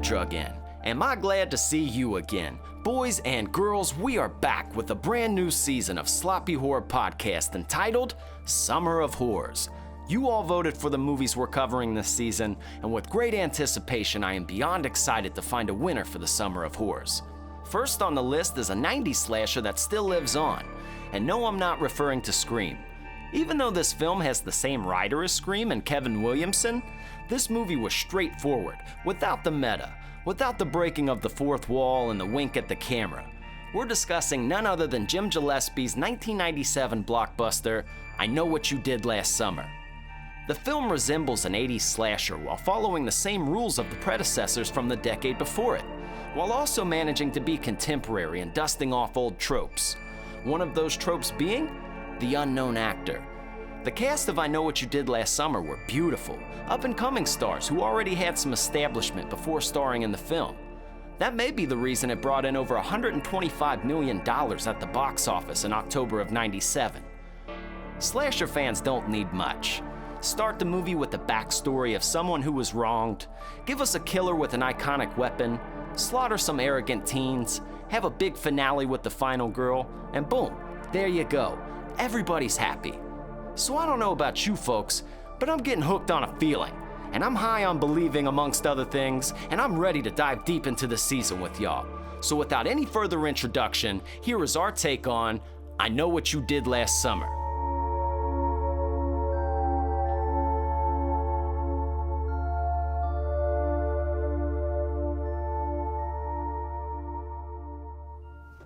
drug in. Am I glad to see you again. Boys and girls, we are back with a brand new season of Sloppy Horror Podcast entitled Summer of Horrors. You all voted for the movies we're covering this season, and with great anticipation, I am beyond excited to find a winner for the Summer of Horrors. First on the list is a 90s slasher that still lives on. And no, I'm not referring to Scream. Even though this film has the same writer as Scream and Kevin Williamson, this movie was straightforward, without the meta, without the breaking of the fourth wall and the wink at the camera. We're discussing none other than Jim Gillespie's 1997 blockbuster, I Know What You Did Last Summer. The film resembles an 80s slasher while following the same rules of the predecessors from the decade before it, while also managing to be contemporary and dusting off old tropes. One of those tropes being the unknown actor. The cast of I Know What You Did Last Summer were beautiful, up-and-coming stars who already had some establishment before starring in the film. That may be the reason it brought in over $125 million at the box office in October of '97. Slasher fans don't need much. Start the movie with the backstory of someone who was wronged, give us a killer with an iconic weapon, slaughter some arrogant teens, have a big finale with the final girl, and boom, there you go. Everybody's happy. So I don't know about you folks, but I'm getting hooked on a feeling, and I'm high on believing amongst other things, and I'm ready to dive deep into the season with y'all. So without any further introduction, here is our take on I Know What You Did Last Summer.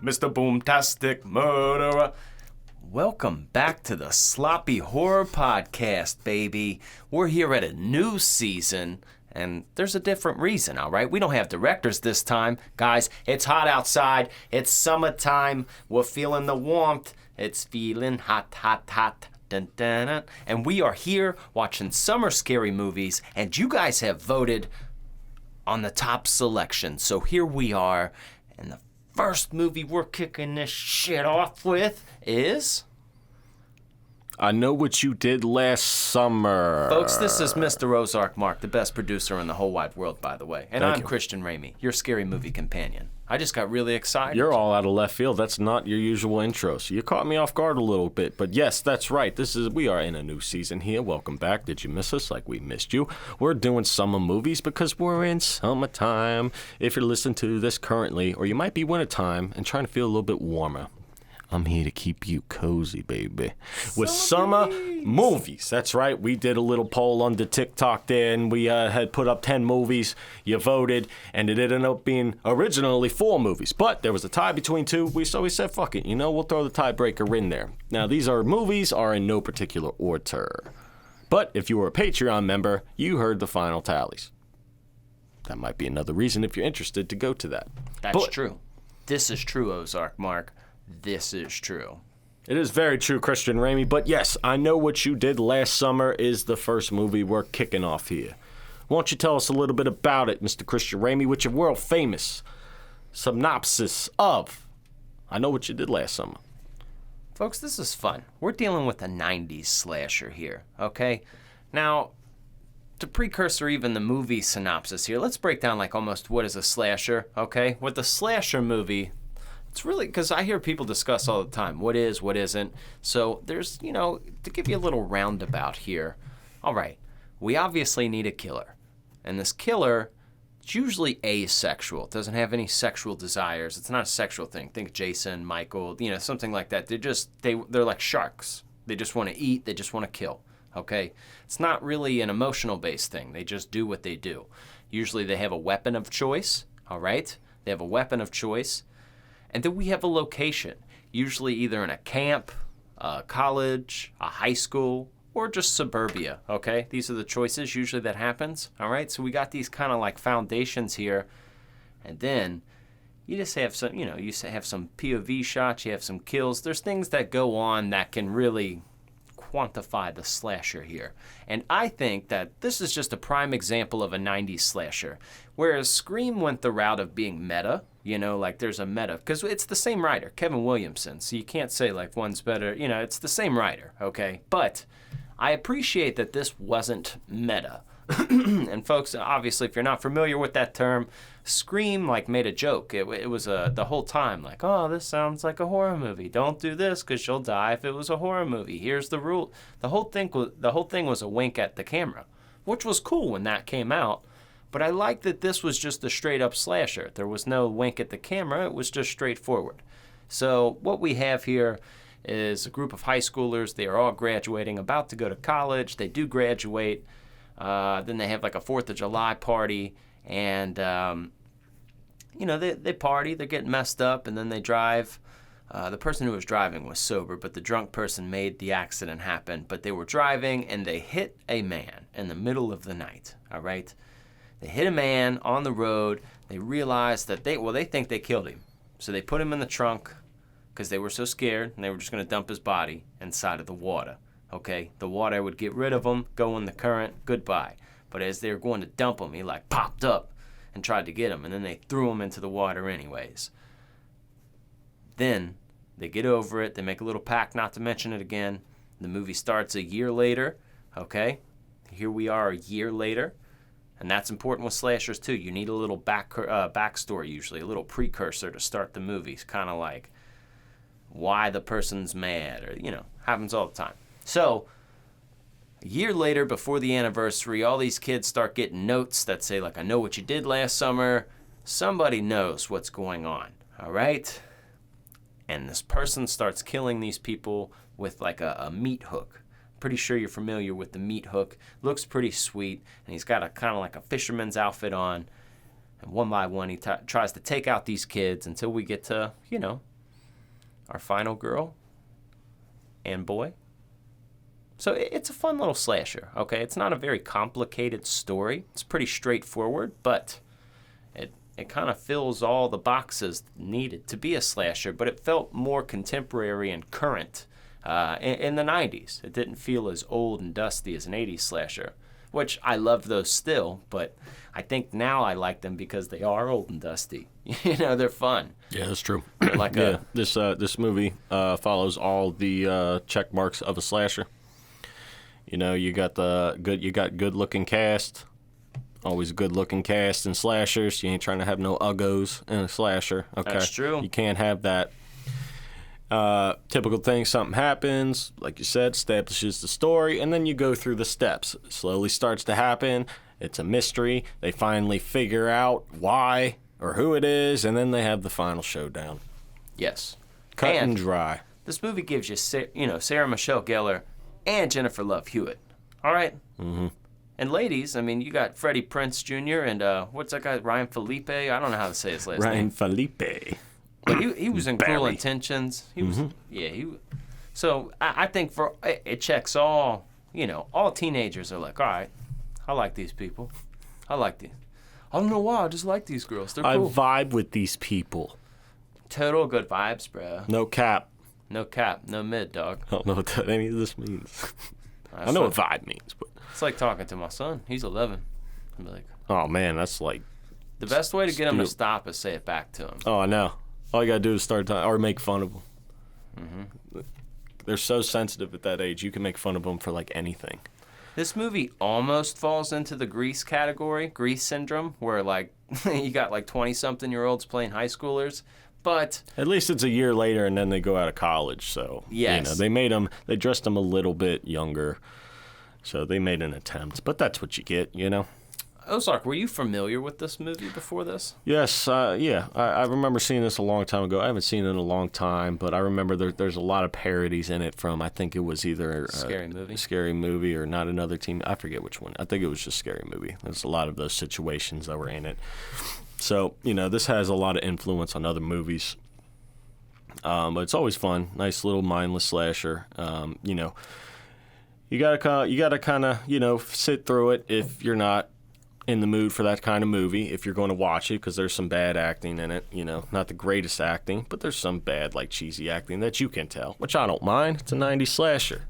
Mr. Boomtastic Murderer. Welcome back to the Sloppy Horror Podcast, baby. We're here at a new season, and there's a different reason, all right? We don't have directors this time. Guys, it's hot outside. It's summertime. We're feeling the warmth. It's feeling hot, hot, hot. Dun, dun, dun. And we are here watching summer scary movies, and you guys have voted on the top selection. So here we are, and the first movie we're kicking this shit off with is I Know What You Did Last Summer. Folks, this is Mr. Ozark Mark, the best producer in the whole wide world, by the way. And I'm Christian Ramey, your scary movie companion. I just got really excited. You're all out of left field. That's not your usual intro, so you caught me off guard a little bit. But yes, that's right. We are in a new season here. Welcome back. Did you miss us like we missed you? We're doing summer movies because we're in summertime. If you're listening to this currently, or you might be wintertime and trying to feel a little bit warmer, I'm here to keep you cozy, baby. With summer movies. That's right. We did a little poll on the TikTok there, and we had put up 10 movies. You voted, and it ended up being originally 4 movies. But there was a tie between 2, so we said, fuck it. We'll throw the tiebreaker in there. Now, these movies are in no particular order. But if you were a Patreon member, you heard the final tallies. That might be another reason, if you're interested, to go to that. That's true. This is true, Ozark Mark. This is true. It is very true, Christian Ramey. But yes, I Know What You Did Last Summer is the first movie we're kicking off here. Why don't you tell us a little bit about it, Mr. Christian Ramey, with your world-famous synopsis of I Know What You Did Last Summer. Folks, this is fun. We're dealing with a 90s slasher here, okay? Now, to precursor even the movie synopsis here, let's break down like almost what is a slasher, okay? With the slasher movie, it's really, because I hear people discuss all the time, what is, what isn't. So there's, to give you a little roundabout here. All right, we obviously need a killer. And this killer, it's usually asexual. It doesn't have any sexual desires. It's not a sexual thing. Think Jason, Michael, something like that. They're like sharks. They just want to eat. They just want to kill, okay? It's not really an emotional-based thing. They just do what they do. Usually they have a weapon of choice, all right? They have a weapon of choice. And then we have a location, usually either in a camp, a college, a high school, or just suburbia, okay? These are the choices usually that happens, all right? So we got these kind of like foundations here, and then you just have some, you have some POV shots, you have some kills. There's things that go on that can really quantify the slasher here. And I think that this is just a prime example of a 90s slasher, whereas Scream went the route of being meta, like there's a meta, because it's the same writer, Kevin Williamson, so you can't say like one's better, it's the same writer, okay? But I appreciate that this wasn't meta, And folks, obviously, if you're not familiar with that term, Scream like made a joke. It was the whole time like, oh, this sounds like a horror movie. Don't do this because you'll die if it was a horror movie. Here's the rule. The whole thing was a wink at the camera, which was cool when that came out. But I like that this was just a straight up slasher. There was no wink at the camera. It was just straightforward. So what we have here is a group of high schoolers. They are all graduating, about to go to college. They do graduate. Then they have like a 4th of July party. And, they party. They're getting messed up. And then they drive. The person who was driving was sober, but the drunk person made the accident happen. But they were driving, and they hit a man in the middle of the night. All right? They hit a man on the road. They realized that they think they killed him. So they put him in the trunk because they were so scared, and they were just going to dump his body inside of the water. Okay? The water would get rid of him, go in the current, goodbye. But as they were going to dump him, he like popped up and tried to get him, and then they threw him into the water anyways. Then they get over it. They make a little pact not to mention it again. The movie starts a year later. Okay? Here we are a year later. And that's important with slashers, too. You need a little backstory, usually, a little precursor to start the movie. It's kind of like why the person's mad, or, happens all the time. So, a year later, before the anniversary, all these kids start getting notes that say, like, I know what you did last summer. Somebody knows what's going on, all right? And this person starts killing these people with, like, a meat hook. Pretty sure you're familiar with the meat hook. Looks pretty sweet, and he's got a kind of like a fisherman's outfit on. And one by one, he tries to take out these kids until we get to, our final girl and boy. So it's a fun little slasher, okay? It's not a very complicated story. It's pretty straightforward, but it kind of fills all the boxes needed to be a slasher, but it felt more contemporary and current. In the 90s. It didn't feel as old and dusty as an 80s slasher, which I love those still, but I think now I like them because they are old and dusty. They're fun. Yeah, that's true. Like this movie follows all the check marks of a slasher. You got good looking cast. Always a good looking cast in slashers. You ain't trying to have no uggos in a slasher. Okay, that's true. You can't have that. Typical thing, something happens, like you said, establishes the story, and then you go through the steps. It slowly starts to happen. It's a mystery. They finally figure out why or who it is, and then they have the final showdown. Yes. Cut and dry. This movie gives you, Sarah Michelle Gellar and Jennifer Love Hewitt. All right? Mm-hmm. And ladies, you got Freddie Prinze Jr. and what's that guy, Ryan Felipe? I don't know how to say his last name. Ryan Felipe. But he was in Barry. Cruel Intentions. He was, So I think it checks all, all teenagers are like, all right, I like these people. I like these. I don't know why, I just like these girls. They're cool. I vibe with these people. Total good vibes, bro. No cap. No cap, no mid, dog. I don't know what any of this means. I know what vibe means, but it's like talking to my son. He's 11. I'm like, oh man, that's like the best way to get him to stop is say it back to him. Oh, I know. All you gotta do is start talking or make fun of them. Mm-hmm. They're so sensitive at that age. You can make fun of them for like anything. This movie almost falls into the Grease category, Grease syndrome, where like you got like 20-something-year-olds playing high schoolers. But at least it's a year later, and then they go out of college. So yes. They dressed them a little bit younger, so they made an attempt. But that's what you get, Ozark, were you familiar with this movie before this? Yes, yeah. I remember seeing this a long time ago. I haven't seen it in a long time, but I remember there's a lot of parodies in it from, I think it was either Scary Movie or Not Another Teen. I forget which one. I think it was just Scary Movie. There's a lot of those situations that were in it. So, this has a lot of influence on other movies. But it's always fun. Nice little mindless slasher. You gotta kind of, sit through it if you're not in the mood for that kind of movie, if you're going to watch it, because there's some bad acting in it, not the greatest acting, but there's some bad, like cheesy acting that you can tell, which I don't mind. It's a 90s slasher.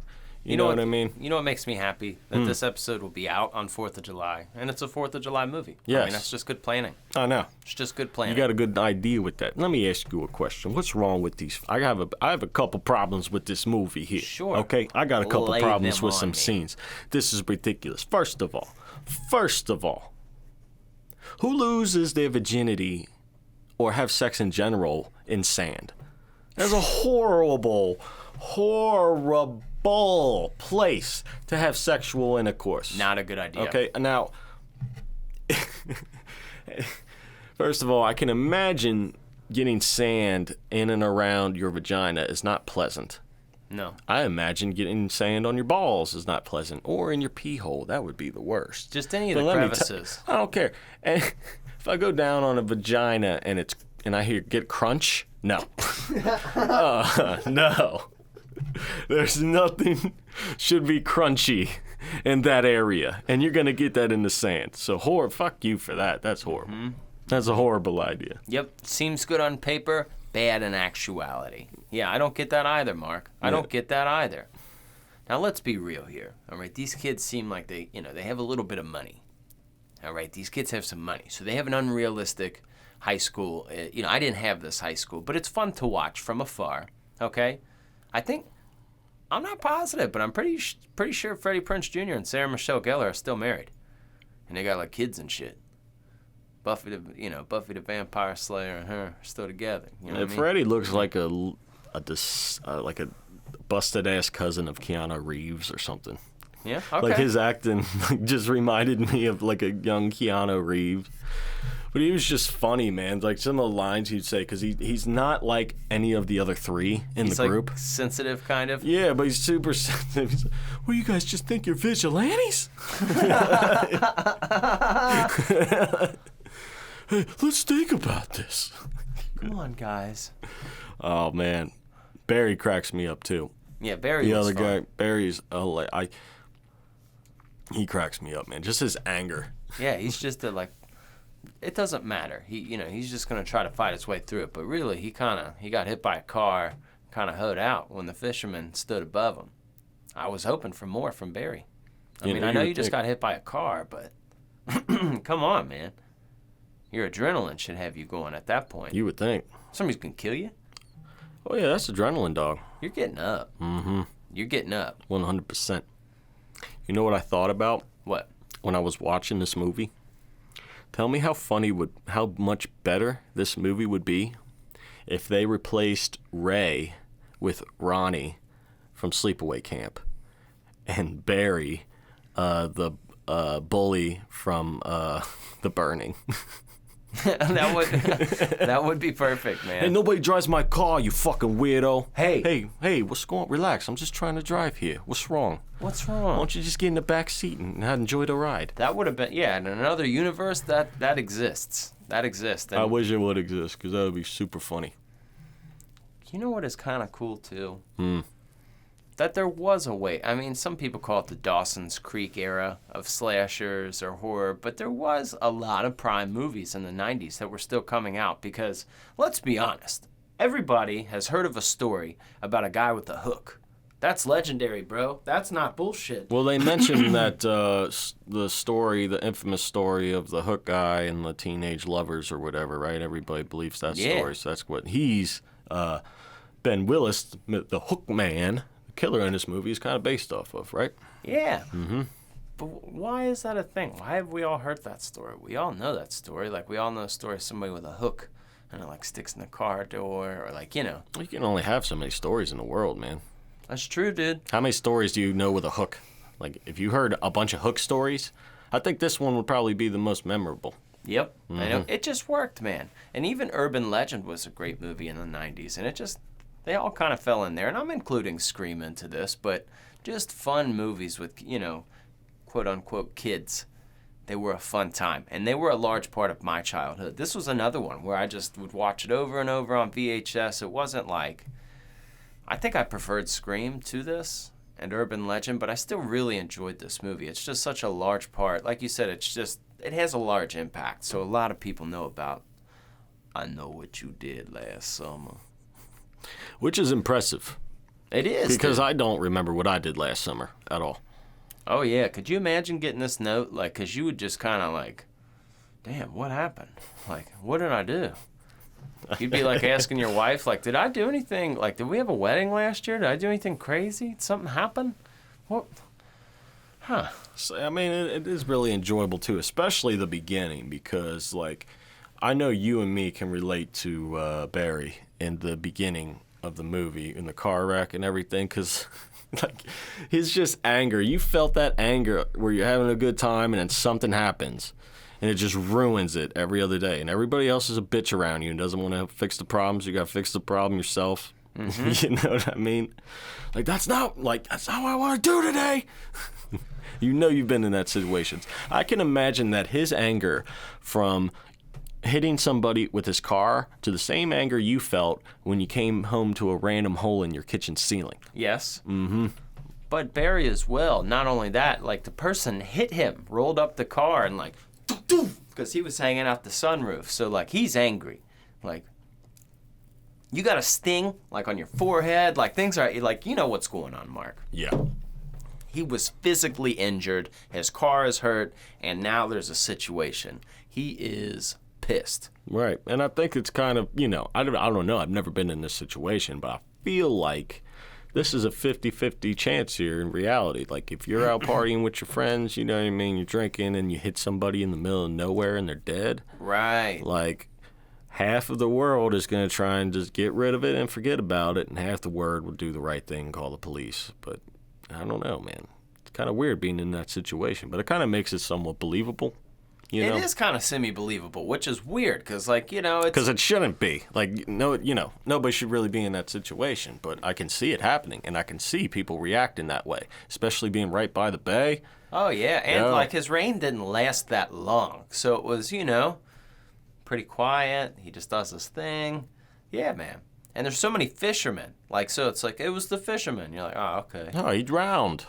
You know what I mean? You know what makes me happy? That this episode will be out on 4th of July, and it's a 4th of July movie. Yes. I mean, that's just good planning. I know. It's just good planning. You got a good idea with that. Let me ask you a question. What's wrong with these? I have a couple problems with this movie here. Sure. Okay? I got a couple Lay problems them with on some me. scenes. This is ridiculous. First of all, who loses their virginity or have sex in general in sand? That's a horrible place to have sexual intercourse. Not a good idea. Okay, now, first of all, I can imagine getting sand in and around your vagina is not pleasant. No. I imagine getting sand on your balls is not pleasant, or in your pee hole. That would be the worst. Just any of But the let me crevices. I don't care. And if I go down on a vagina and I hear get crunch, no, no. There's nothing should be crunchy in that area, and you're gonna get that in the sand. So fuck you for that. That's horrible. Mm-hmm. That's a horrible idea. Yep. Seems good on paper, bad in actuality. Yeah, I don't get that either, Mark. I don't get that either. Now, let's be real here. All right, these kids seem like they have a little bit of money. All right, these kids have some money. So they have an unrealistic high school. I didn't have this high school, but it's fun to watch from afar, okay? I'm not positive, but I'm pretty sure Freddie Prinze Jr. and Sarah Michelle Gellar are still married. And they got, like, kids and shit. Buffy the Vampire Slayer and her are still together. You know what I mean? Freddie looks like a busted-ass cousin of Keanu Reeves or something. Yeah, okay. Like his acting just reminded me of like a young Keanu Reeves. But he was just funny, man. Like some of the lines he'd say, because he's not like any of the other three in the group. He's like sensitive, kind of. Yeah, but he's super sensitive. He's like, well, you guys just think you're vigilantes? Hey, let's think about this. Come on, guys. Oh, man. Barry cracks me up, too. Yeah, Barry The was other fun. guy, Barry's, he cracks me up, man. Just his anger. Yeah, he's just it doesn't matter. He's just gonna try to fight his way through it. But really, he got hit by a car, kind of hoed out when the fisherman stood above him. I was hoping for more from Barry. I know you just got hit by a car, but come on, man. Your adrenaline should have you going at that point. You would think. Somebody's gonna kill you. Oh, yeah, that's adrenaline, dog. You're getting up. Mm-hmm. You're getting up. 100%. You know what I thought about? What? When I was watching this movie? Tell me how much better this movie would be if they replaced Ray with Ronnie from Sleepaway Camp and Barry, the bully from The Burning. that would be perfect, man. Hey, nobody drives my car, you fucking weirdo. Hey, what's going on? Relax, I'm just trying to drive here. What's wrong? What's Why wrong? don't you just get in the back seat and enjoy the ride? That would have been, yeah, in another universe, that exists. That exists. And I wish it would exist, because that would be super funny. you know what is kind of cool, too? That there was a way. I mean, some people call it the Dawson's Creek era of slashers or horror, but there was a lot of prime movies in the 90s that were still coming out because, let's be honest, everybody has heard of a story about a guy with a hook. That's legendary, bro. That's not bullshit. Well, they mentioned that the infamous story of the hook guy and the teenage lovers or whatever, right? Everybody believes that story, so that's what he's, Ben Willis, the hook man, the killer in this movie, is kind of based off of, right? Yeah. Mm-hmm. But why is that a thing? Why have we all heard that story? We all know that story. Like, we all know the story of somebody with a hook and it, like, sticks in the car door or, like, You can only have so many stories in the world, man. That's true, dude. How many stories do you know with a hook? Like, if you heard a bunch of hook stories, I think this one would probably be the most memorable. Yep. I know. It just worked, man. And even Urban Legend was a great movie in the 90s, and they all kind of fell in there. And I'm including Scream into this, but just fun movies with, quote-unquote kids. They were a fun time, and they were a large part of my childhood. This was another one where I just would watch it over and over on VHS. It wasn't like... I think I preferred Scream to this and Urban Legend, but I still really enjoyed this movie. It's just such a large part. Like you said, it has a large impact. So a lot of people know about I Know What You Did Last Summer. Which is impressive. It is. Because dude. I don't remember what I did last summer at all. Oh, yeah. Could you imagine getting this note? Like, because you would just kind of like, damn, what happened? Like, what did I do? You'd be like asking your wife, like, did I do anything? Like, did we have a wedding last year? Did I do anything crazy? Did something happen? What? Huh. So, I mean, it is really enjoyable, too, especially the beginning, because, like, I know you and me can relate to Barry in the beginning of the movie, in the car wreck and everything, because, like, his just anger. You felt that anger where you're having a good time and then something happens, and it just ruins it every other day. And everybody else is a bitch around you and doesn't want to fix the problems. You got to fix the problem yourself. Mm-hmm. You know what I mean? Like, that's not what I want to do today. You know you've been in that situation. I can imagine that his anger from hitting somebody with his car to the same anger you felt when you came home to a random hole in your kitchen ceiling. Yes. Mm-hmm. But Barry as well. Not only that, like the person hit him, rolled up the car and like, because he was hanging out the sunroof. So like he's angry. Like, you got a sting like on your forehead. Like things are like, you know what's going on, Mark. Yeah. He was physically injured, his car is hurt, and now there's a situation. He is pissed. Right, and I think it's kind of, I don't know, I've never been in this situation, but I feel like this is a 50-50 chance here in reality. Like, if you're out partying with your friends, you know what I mean, you're drinking, and you hit somebody in the middle of nowhere and they're dead. Right. Like, half of the world is going to try and just get rid of it and forget about it, and half the world will do the right thing and call the police, but I don't know, man. It's kind of weird being in that situation, but it kind of makes it somewhat believable. It is kind of semi-believable, which is weird, because, like, it's... Because it shouldn't be. Like, no, nobody should really be in that situation, but I can see it happening, and I can see people reacting that way, especially being right by the bay. Oh, yeah, and, like, his reign didn't last that long, so it was, pretty quiet. He just does his thing. Yeah, man. And there's so many fishermen. Like, so it's like, it was the fisherman. You're like, oh, okay. Oh, he drowned.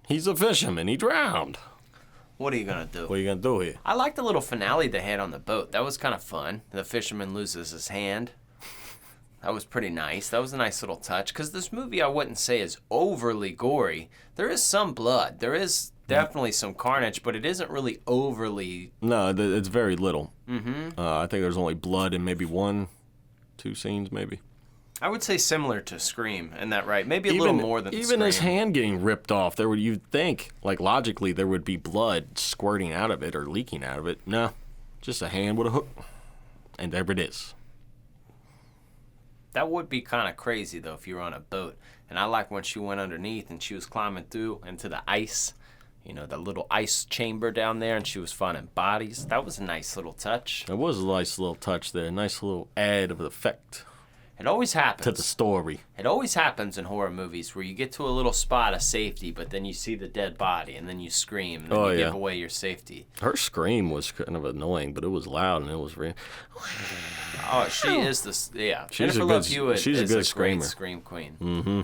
He's a fisherman. He drowned. What are you going to do? What are you going to do here? I like the little finale they had on the boat. That was kind of fun. The fisherman loses his hand. That was pretty nice. That was a nice little touch. Because this movie, I wouldn't say is overly gory. There is some blood. There is definitely some carnage, but it isn't really overly... No, it's very little. Mm-hmm. I think there's only blood in maybe 1-2 scenes, maybe. I would say similar to Scream, in that right? Maybe a little more than Scream. Even his hand getting ripped off, you'd think, like logically, there would be blood squirting out of it or leaking out of it. No, just a hand with a hook, and there it is. That would be kind of crazy, though, if you were on a boat. And I like when she went underneath and she was climbing through into the ice, the little ice chamber down there, and she was finding bodies. That was a nice little touch. It was a nice little touch there, a nice little add of effect. It always happens. To the story. It always happens in horror movies where you get to a little spot of safety, but then you see the dead body, and then you scream, and then you give away your safety. Her scream was kind of annoying, but it was loud, and it was real. Oh, she is the... Yeah. She's Jennifer Love Hewitt she's is a good great screamer. scream queen. Mm-hmm.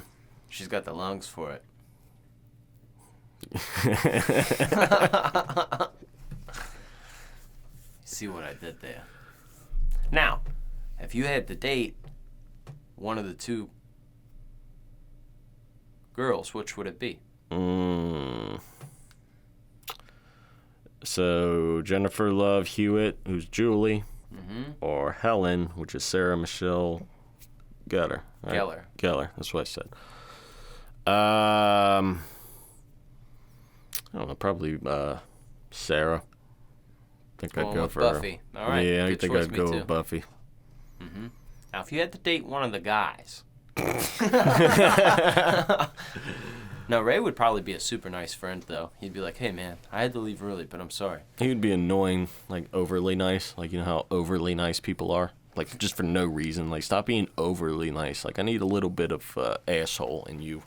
She's got the lungs for it. See what I did there? Now, if you had to date one of the two girls, which would it be? So Jennifer Love Hewitt, who's Julie, or Helen, which is Sarah Michelle Gellar. Right? Gellar, that's what I said. I don't know, probably Sarah. I think I'd go for Buffy. her. All right. Yeah, I Good think choice, I'd me go too. with Buffy. Mm-hmm. Now, if you had to date one of the guys... No, Ray would probably be a super nice friend, though. He'd be like, hey, man, I had to leave early, but I'm sorry. He would be annoying, like overly nice. Like, you know how overly nice people are? Like, just for no reason. Like, stop being overly nice. Like, I need a little bit of asshole in you.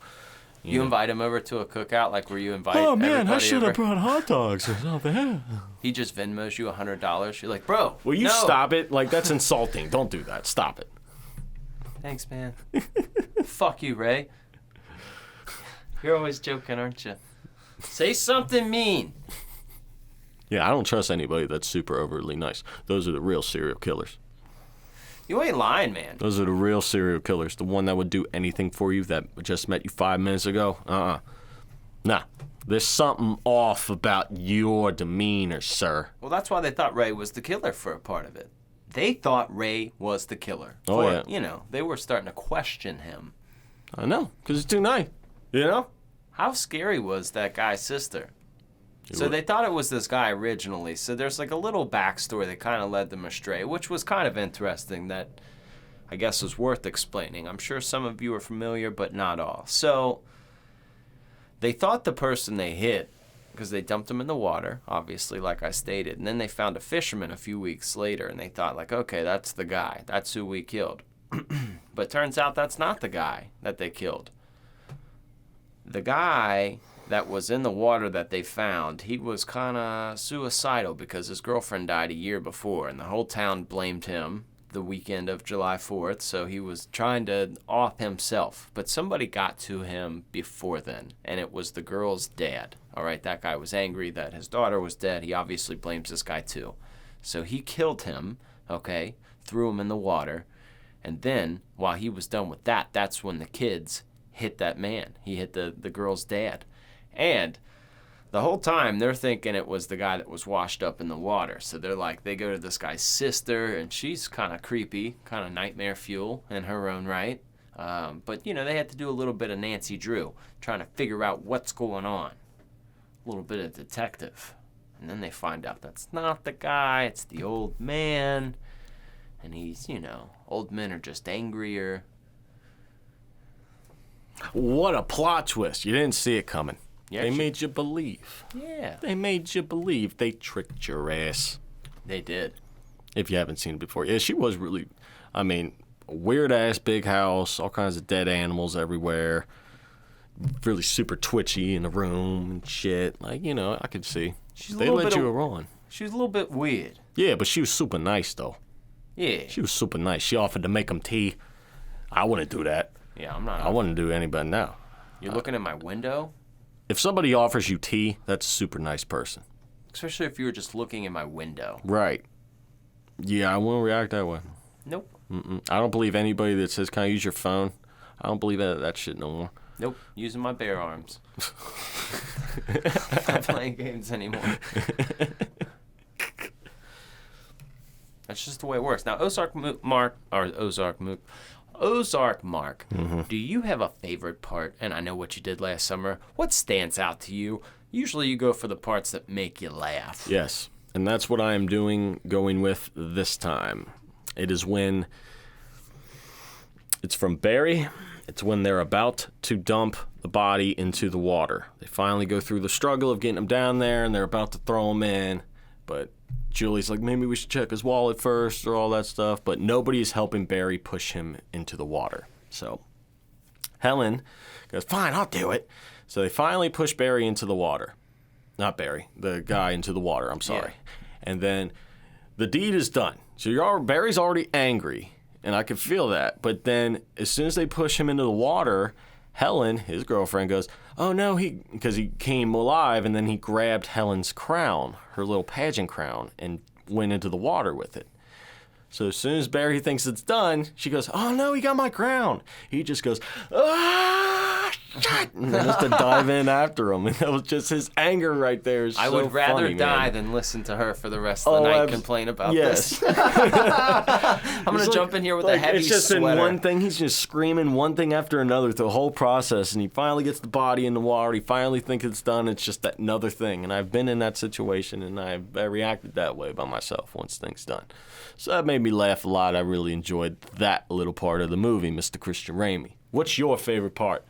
You invite him over to a cookout, like where you invite I should have brought hot dogs or something. He just Venmos you $100. You're like, bro, will you no. stop it? Like, that's insulting. Don't do that. Stop it. Thanks, man. Fuck you, Ray. You're always joking, aren't you? Say something mean. Yeah, I don't trust anybody that's super overly nice. Those are the real serial killers. You ain't lying, man. Those are the real serial killers. The one that would do anything for you that just met you 5 minutes ago. Nah. There's something off about your demeanor, sir. Well, that's why they thought Ray was the killer for a part of it. They thought Ray was the killer. Oh, yeah. You know, they were starting to question him. I know, because it's too nice. You know? How scary was that guy's sister? So they thought it was this guy originally. So there's like a little backstory that kind of led them astray, which was kind of interesting that I guess was worth explaining. I'm sure some of you are familiar, but not all. So they thought the person they hit, because they dumped him in the water, obviously, like I stated. And then they found a fisherman a few weeks later, and they thought, like, okay, that's the guy. That's who we killed. But turns out that's not the guy that they killed. The guy that was in the water that they found, he was kind of suicidal because his girlfriend died a year before, and the whole town blamed him the weekend of July 4th, so he was trying to off himself. But somebody got to him before then, and it was the girl's dad. All right, that guy was angry that his daughter was dead. He obviously blames this guy too. So he killed him, okay, threw him in the water, and then while he was done with that, that's when the kids hit that man. He hit the girl's dad. And the whole time, they're thinking it was the guy that was washed up in the water. So they're like, they go to this guy's sister, and she's kind of creepy, kind of nightmare fuel in her own right. But, you know, they had to do a little bit of Nancy Drew, trying to figure out what's going on. A little bit of detective. And then they find out that's not the guy, it's the old man. And he's, you know, old men are just angrier. What a plot twist. You didn't see it coming. Yeah, they made you believe. Yeah. They made you believe. They tricked your ass. They did. If you haven't seen it before. Yeah, she was really, I mean, weird-ass big house, all kinds of dead animals everywhere. Really super twitchy in the room and shit. Like, you know, I could see. They let you on. She was a little bit weird. Yeah, but she was super nice, though. Yeah. She was super nice. She offered to make them tea. I wouldn't do that. Yeah, I'm not. I wouldn't do anybody now. You're looking at my window? If somebody offers you tea, that's a super nice person. Especially if you were just looking in my window. Right. Yeah, I won't react that way. Nope. I don't believe anybody that says, can I use your phone? I don't believe that shit no more. Nope. Using my bare arms. Not playing games anymore. That's just the way it works. Now, Ozark Mark, do you have a favorite part? And I know what you did last summer. What stands out to you? Usually you go for the parts that make you laugh. Yes, and that's what I am going with this time. It is when it's from Barry. It's when they're about to dump the body into the water. They finally go through the struggle of getting him down there, and they're about to throw him in. But Julie's like, maybe we should check his wallet first or all that stuff. But nobody's helping Barry push him into the water. So Helen goes, fine, I'll do it. So they finally push Barry into the water. Not Barry, the guy into the water, I'm sorry. Yeah. And then the deed is done. So Barry's already angry. And I could feel that. But then as soon as they push him into the water, Helen, his girlfriend, goes, oh, no, because he came alive, and then he grabbed Helen's crown, her little pageant crown, and went into the water with it. So as soon as Barry thinks it's done, she goes, oh, no, he got my crown. He just goes, ah, shit, and then just to dive in after him. And that was just his anger right there. I would rather funny, die man. than listen to her for the rest of the night complain about this. I'm going to jump in here with a heavy It's just sweater. in one thing. He's just screaming one thing after another through the whole process, and he finally gets the body in the water. He finally thinks it's done. It's just that another thing. And I've been in that situation, and I reacted that way by myself once things done. So that made me laugh a lot. I really enjoyed that little part of the movie, Mr. Christian Ramey. What's your favorite part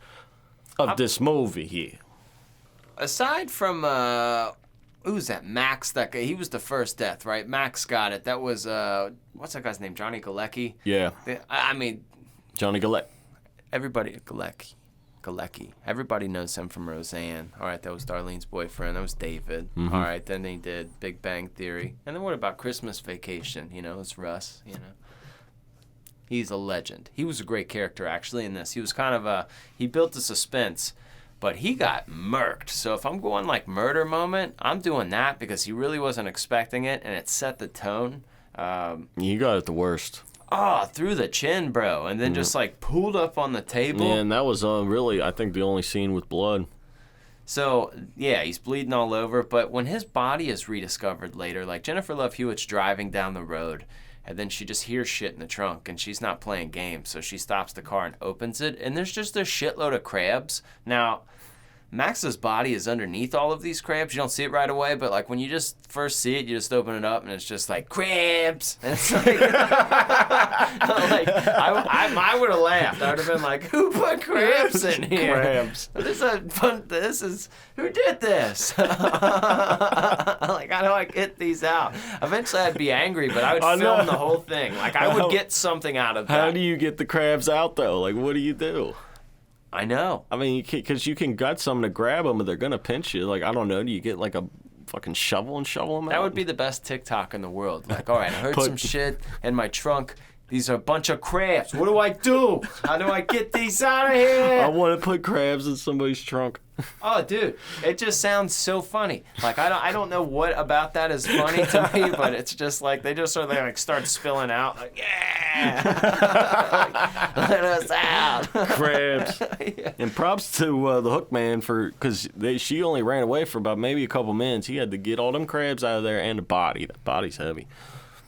of this movie here? Aside from, who's that? Max, that guy. He was the first death, right? Max got it. That was, what's that guy's name? Johnny Galecki? Yeah. I mean, Johnny Galecki. Everybody, Galecki. Everybody knows him from Roseanne. All right, that was Darlene's boyfriend. That was David. Mm-hmm. All right, then they did Big Bang Theory. And then what about Christmas Vacation? You know, it's Russ, you know. He's a legend. He was a great character, actually, in this. He was kind of he built the suspense, but he got murked. So if I'm going like murder moment, I'm doing that because he really wasn't expecting it, and it set the tone. You got it the worst. Oh, through the chin, bro. And then just, like, pulled up on the table. Yeah, and that was really, I think, the only scene with blood. So, yeah, he's bleeding all over. But when his body is rediscovered later, like, Jennifer Love Hewitt's driving down the road, and then she just hears shit in the trunk, and she's not playing games. So she stops the car and opens it, and there's just a shitload of crabs. Now, Max's body is underneath all of these crabs. You don't see it right away, but like when you just first see it, you just open it up and it's just like crabs. And it's like, I would have laughed. I would have been like, "Who put crabs in here? Crabs. This is who did this? Like, how do I get these out?" Eventually, I'd be angry, but I would film the whole thing. Like I would get something out of that. How do you get the crabs out though? Like, what do you do? I know. I mean, because you can gut some to grab them, and they're gonna pinch you. Like, I don't know. Do you get like a fucking shovel and shovel them out? That would be the best TikTok in the world. Like, all right, I heard some shit in my trunk. These are a bunch of crabs. What do I do? How do I get these out of here? I want to put crabs in somebody's trunk. Oh, dude, it just sounds so funny. Like I don't know what about that is funny to me, but it's just like they just sort of like start spilling out. Like, yeah, like, let us out. Crabs. Yeah. And props to the hook man because she only ran away for about maybe a couple minutes. He had to get all them crabs out of there and the body. The body's heavy.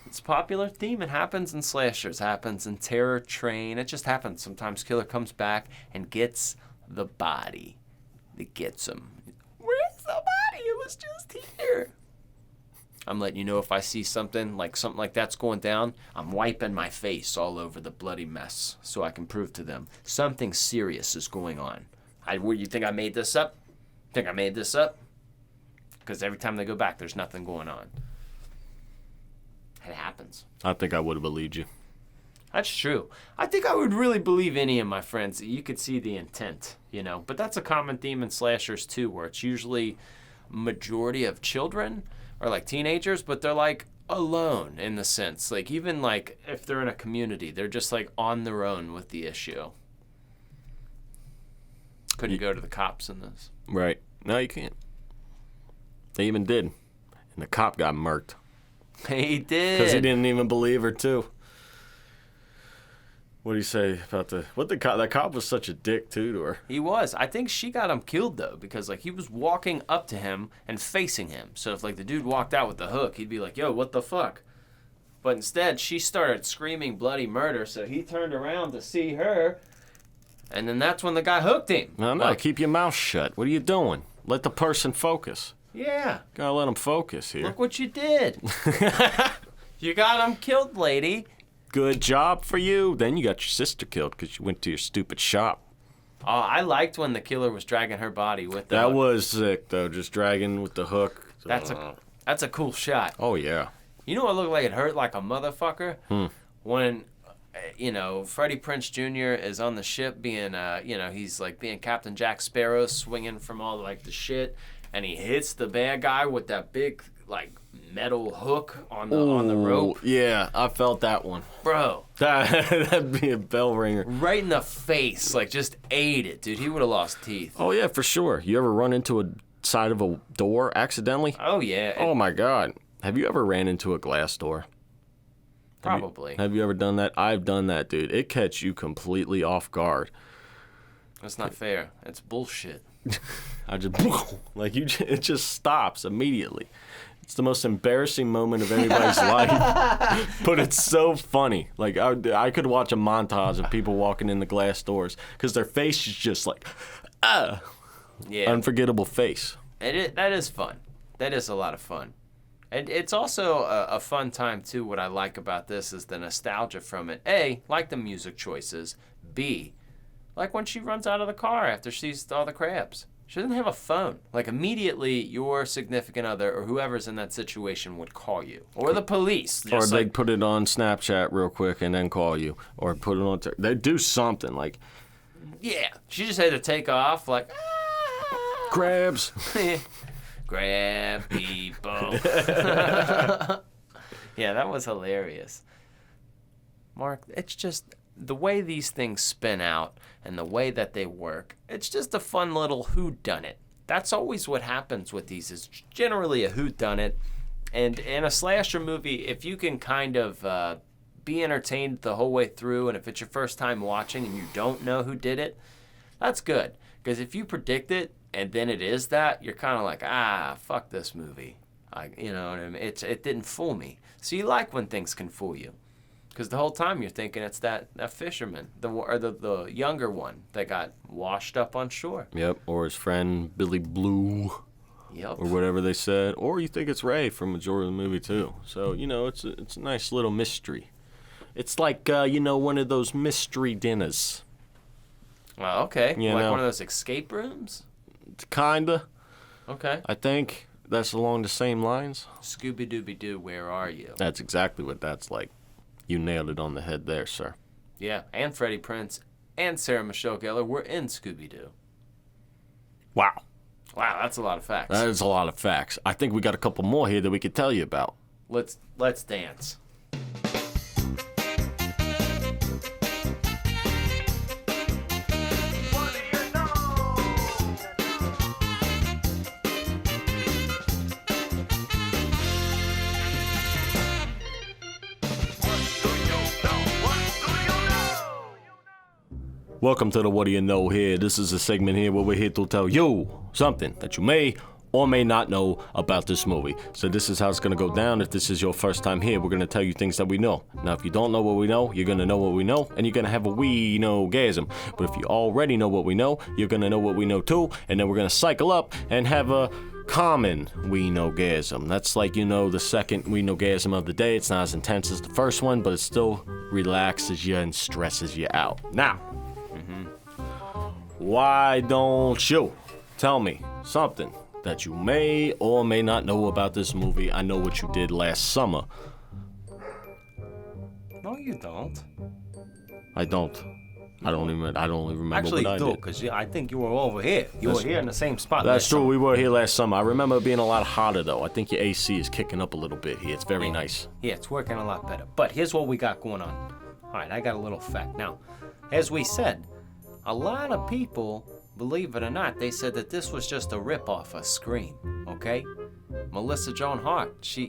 It's a popular theme. It happens in slashers, happens in Terror Train. It just happens. Sometimes killer comes back and gets the body. It gets him. Where's the body? It was just here. I'm letting you know if I see something like that's going down, I'm wiping my face all over the bloody mess so I can prove to them something serious is going on. You think I made this up? Think I made this up? Because every time they go back, there's nothing going on. It happens. I think I would have believed you. That's true. I think I would really believe any of my friends that you could see the intent, you know. But that's a common theme in slashers too, where it's usually majority of children or like teenagers, but they're like alone in the sense. Like even like if they're in a community, they're just like on their own with the issue. Couldn't go to the cops in this. Right. No, you can't. They even did. And the cop got murked. He did. Because he didn't even believe her too. What do you say about that cop was such a dick too to her. He was. I think she got him killed though, because like he was walking up to him and facing him. So if like the dude walked out with the hook, he'd be like, "Yo, what the fuck?" But instead, she started screaming bloody murder, so he turned around to see her, and then that's when the guy hooked him. No, like, keep your mouth shut. What are you doing? Let the person focus. Yeah. Gotta let him focus here. Look what you did. You got him killed, lady. Good job for you. Then you got your sister killed because you went to your stupid shop. Oh, I liked when the killer was dragging her body with the That hook. was sick, though, just dragging with the hook. That's a cool shot. Oh, yeah. You know what looked like it hurt like a motherfucker? When, you know, Freddie Prinze Jr. is on the ship being, you know, he's like being Captain Jack Sparrow, swinging from all like the shit, and he hits the bad guy with that big like metal hook on the rope. Yeah, I felt that one. Bro. That'd be a bell ringer. Right in the face, like just ate it, dude. He would have lost teeth. Oh, yeah, for sure. You ever run into a side of a door accidentally? Oh, yeah. Oh, my God. Have you ever ran into a glass door? Probably. Have you ever done that? I've done that, dude. It catch you completely off guard. That's not fair. It's bullshit. I just like it just stops immediately. It's the most embarrassing moment of anybody's life, but it's so funny. Like I could watch a montage of people walking in the glass doors because their face is just like, yeah, unforgettable face. That is fun. That is a lot of fun. And it's also a fun time, too. What I like about this is the nostalgia from it. A, like the music choices. B, like when she runs out of the car after she sees all the crabs. She doesn't have a phone. Like, immediately, your significant other or whoever's in that situation would call you. Or the police. Or they'd put it on Snapchat real quick and then call you. Or put it on... They'd do something, like... Yeah. She just had to take off, like... Crabs. Grab people. Yeah, that was hilarious. Mark, it's just the way these things spin out and the way that they work. It's just a fun little whodunit. That's always what happens with these is generally a whodunit. And in a slasher movie, if you can kind of be entertained the whole way through, and if it's your first time watching and you don't know who did it, that's good. Because if you predict it and then it is that, you're kind of like, fuck this movie. You know what I mean? It didn't fool me. So you like when things can fool you. Because the whole time you're thinking it's that fisherman, the younger one that got washed up on shore. Yep, or his friend Billy Blue. Yep. Or whatever they said. Or you think it's Ray from majority of the movie, too. So, it's a nice little mystery. It's like, one of those mystery dinners. Oh, okay. You like know. One of those escape rooms? Kinda. Okay. I think that's along the same lines. Scooby-Dooby-Doo, where are you? That's exactly what that's like. You nailed it on the head there, sir. Yeah, and Freddie Prinze and Sarah Michelle Gellar were in Scooby-Doo. Wow. Wow, that's a lot of facts. That is a lot of facts. I think we got a couple more here that we could tell you about. Let's dance. Welcome to the What Do You Know here. This is a segment here where we're here to tell you something that you may or may not know about this movie. So this is how it's going to go down. If this is your first time here, we're going to tell you things that we know. Now, if you don't know what we know, you're going to know what we know, and you're going to have a we-know-gasm. But if you already know what we know, you're going to know what we know too, and then we're going to cycle up and have a common we-know-gasm. That's like, the second we-know-gasm of the day. It's not as intense as the first one, but it still relaxes you and stresses you out. Now, why don't you tell me something that you may or may not know about this movie? I know what you did last summer. No, you don't. I don't. I don't even remember Actually, what I you do, did. because I think you were over here. You were here in the same spot. That's true. We were here last summer. I remember it being a lot hotter, though. I think your AC is kicking up a little bit here. It's very nice. Yeah, it's working a lot better. But here's what we got going on. All right, I got a little fact. Now, as we said, a lot of people, believe it or not, they said that this was just a ripoff of Scream, okay? Melissa Joan Hart, she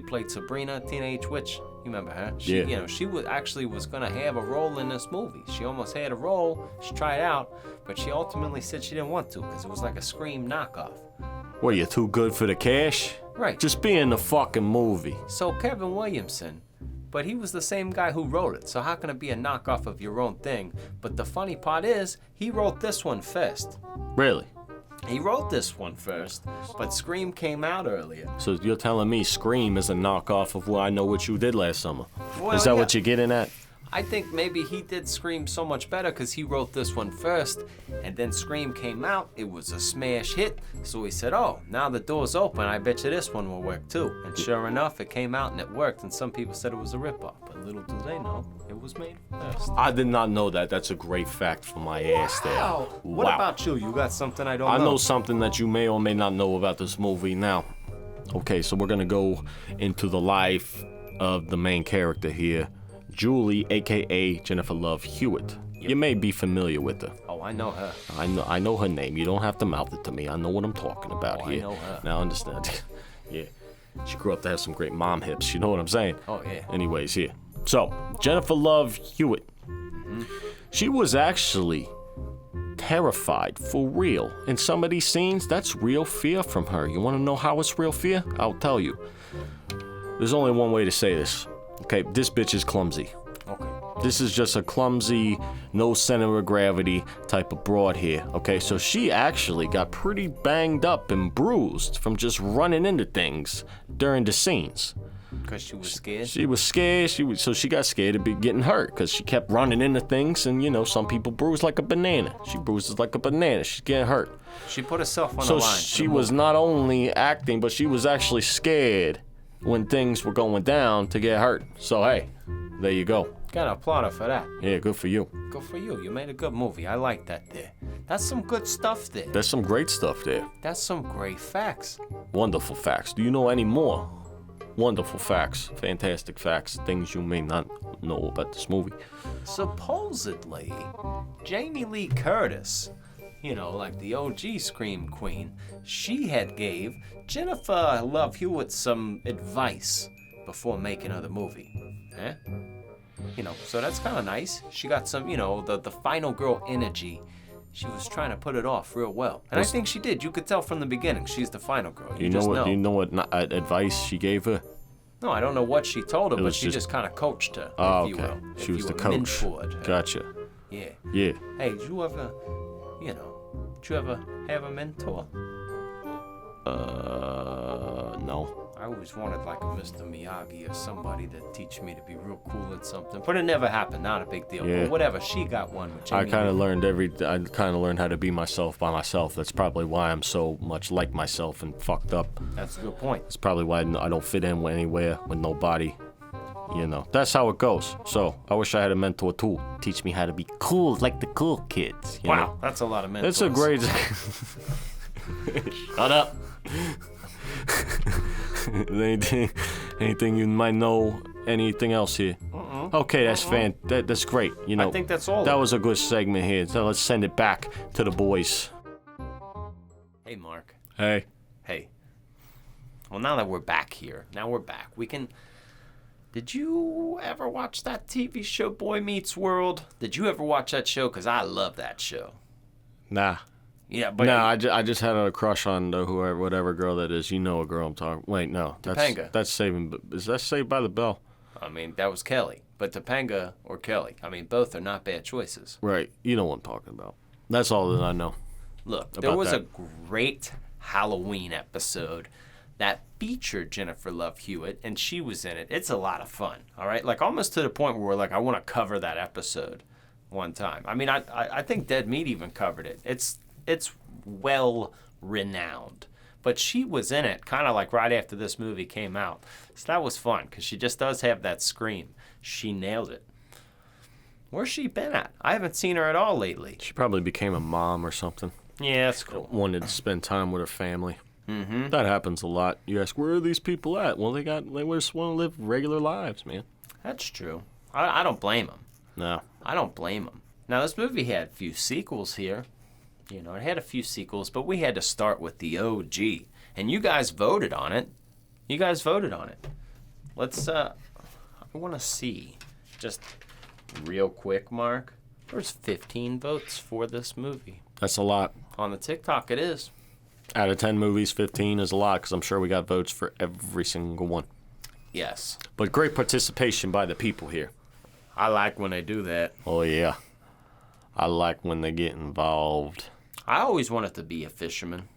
played Sabrina, Teenage Witch. You remember her? She was going to have a role in this movie. She almost had a role. She tried out, but she ultimately said she didn't want to because it was like a Scream knockoff. What, you too good for the cash? Right. Just be in the fucking movie. So Kevin Williamson, but he was the same guy who wrote it, so how can it be a knockoff of your own thing? But the funny part is, he wrote this one first. Really? He wrote this one first, but Scream came out earlier. So you're telling me Scream is a knockoff of I Know What You Did last summer? Well, Is that yeah. what you're getting at? I think maybe he did Scream so much better because he wrote this one first, and then Scream came out, it was a smash hit, so he said, oh, now the door's open, I bet you this one will work too. And sure enough, it came out and it worked, and some people said it was a ripoff, but little do they know, it was made first. I did not know that. That's a great fact for my ass there. Wow. What about you? You got something I don't know? I know something that you may or may not know about this movie. Now, okay, so we're going to go into the life of the main character here, Julie, a.k.a. Jennifer Love Hewitt. Yep. You may be familiar with her. Oh, I know her. I know her name. You don't have to mouth it to me. I know what I'm talking about here. I know her. Now, understand. Yeah. She grew up to have some great mom hips. You know what I'm saying? Oh, yeah. Anyways, here. So, Jennifer Love Hewitt. She was actually terrified for real. In some of these scenes, that's real fear from her. You want to know how it's real fear? I'll tell you. There's only one way to say this. Okay, this bitch is clumsy. Okay. This is just a clumsy, no center of gravity type of broad here. Okay, so she actually got pretty banged up and bruised from just running into things during the scenes. Because she was scared? She was scared. So she got scared of getting hurt because she kept running into things. And, some people bruise like a banana. She bruises like a banana. She's getting hurt. She put herself on So the line. she was not only acting, but she was actually scared when things were going down to get hurt. So, hey, there you go. Gotta applaud her for that. Yeah, good for you. Good for you. You made a good movie. I like that there. That's some good stuff there. There's some great stuff there. That's some great facts. Wonderful facts. Do you know any more wonderful facts, fantastic facts, things you may not know about this movie? Supposedly, Jamie Lee Curtis, like the OG Scream Queen, she had gave Jennifer Love Hewitt some advice before making her the movie. Eh? So that's kind of nice. She got some, the final girl energy. She was trying to put it off real well. And I think she did. You could tell from the beginning she's the final girl. Do you know what advice she gave her? No, I don't know what she told her, but she just kind of coached her, if you will. She was the coach. Mentored her. Gotcha. Yeah. Yeah. Hey, did you ever have a mentor? No. I always wanted like a Mr. Miyagi or somebody to teach me to be real cool at something, but it never happened. Not a big deal. Yeah. But whatever, she got one. Which I kind of learned how to be myself by myself. That's probably why I'm so much like myself and fucked up. That's a good point. It's probably why I don't fit in anywhere with nobody. That's how it goes. So I wish I had a mentor too. Teach me how to be cool like the cool kids. Wow, that's a lot of mentors. It's a great. Shut up. Anything you might know? Anything else here? Okay, that's that's great. I think that's all. That was a good segment here. So let's send it back to the boys. Hey, Mark. Hey. Well, now that we're back here, we can. Did you ever watch that TV show Boy Meets World? Did you ever watch that show? Because I love that show. Nah. Yeah, but I just had a crush on whatever girl that is. You know a girl I'm talking. Wait, no, Topanga. That's Saving. Is that Saved by the Bell? I mean, that was Kelly, but Topanga or Kelly. I mean, both are not bad choices. Right. You know what I'm talking about. That's all that I know. Look, there was a great Halloween episode that featured Jennifer Love Hewitt, and she was in it. It's a lot of fun. All right, like almost to the point where we're like, I want to cover that episode one time. I mean, I think Dead Meat even covered it. It's well renowned, but she was in it kind of like right after this movie came out, so that was fun because she just does have that scream. She nailed it. Where's she been at? I haven't seen her at all lately. She probably became a mom or something. Yeah, that's cool. Wanted to spend time with her family. Mm-hmm. That happens a lot. You ask, where are these people at? Well, they just want to live regular lives, man. That's true. I don't blame them. No. I don't blame them. Now, this movie had a few sequels here. It had a few sequels, but we had to start with the OG. And you guys voted on it. Let's, I want to see, just real quick, Mark. There's 15 votes for this movie. That's a lot. On the TikTok, it is. Out of 10 movies, 15 is a lot, because I'm sure we got votes for every single one. Yes. But great participation by the people here. I like when they do that. Oh, yeah. I like when they get involved. I always wanted to be a fisherman.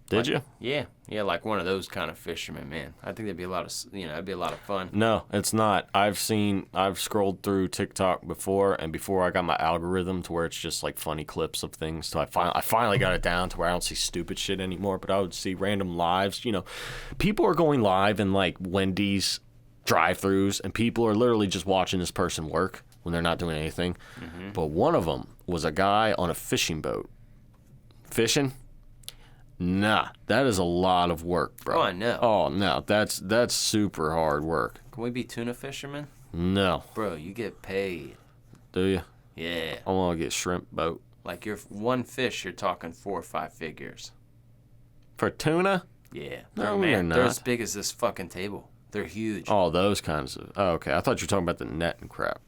Did you? Yeah, like one of those kind of fishermen, man. I think that'd be a lot of fun. No, it's not. I've scrolled through TikTok before, and before I got my algorithm to where it's just like funny clips of things. So I finally got it down to where I don't see stupid shit anymore, but I would see random lives. People are going live in like Wendy's drive-thrus, and people are literally just watching this person work when they're not doing anything. Mm-hmm. But one of them was a guy on a fishing boat. Fishing? Nah, that is a lot of work, bro. Oh, I know. Oh, no, that's super hard work. Can we be tuna fishermen? No. Bro, you get paid. Do you? Yeah. I want to get shrimp boat. Like your one fish, you're talking 4 or 5 figures. For tuna? Yeah. No, they're not. They're as big as this fucking table. They're huge. Oh, those kinds of... Oh, okay. I thought you were talking about the net and crap.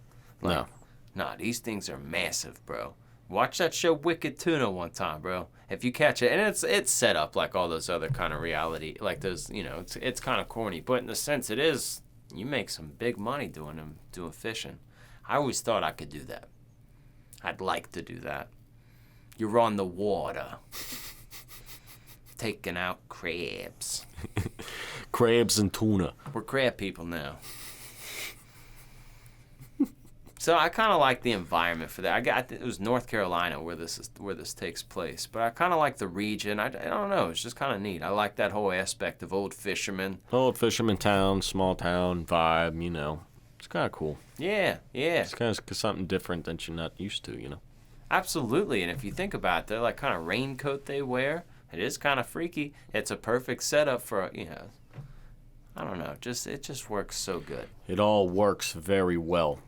No. Nah, these things are massive, bro. Watch that show Wicked Tuna one time, bro. If you catch it, and it's set up like all those other kind of reality, like those, it's kind of corny, but in the sense it is, you make some big money doing fishing. I always thought I could do that. I'd like to do that. You're on the water, taking out crabs. Crabs and tuna. We're crab people now. So I kind of like the environment for that. It was North Carolina where this takes place, but I kind of like the region. I don't know. It's just kind of neat. I like that whole aspect of old fishermen. Old fisherman town, small town vibe. It's kind of cool. Yeah. It's kind of something different that you're not used to. Absolutely. And if you think about it, they're like kind of raincoat they wear. It is kind of freaky. It's a perfect setup for I don't know. It just works so good. It all works very well.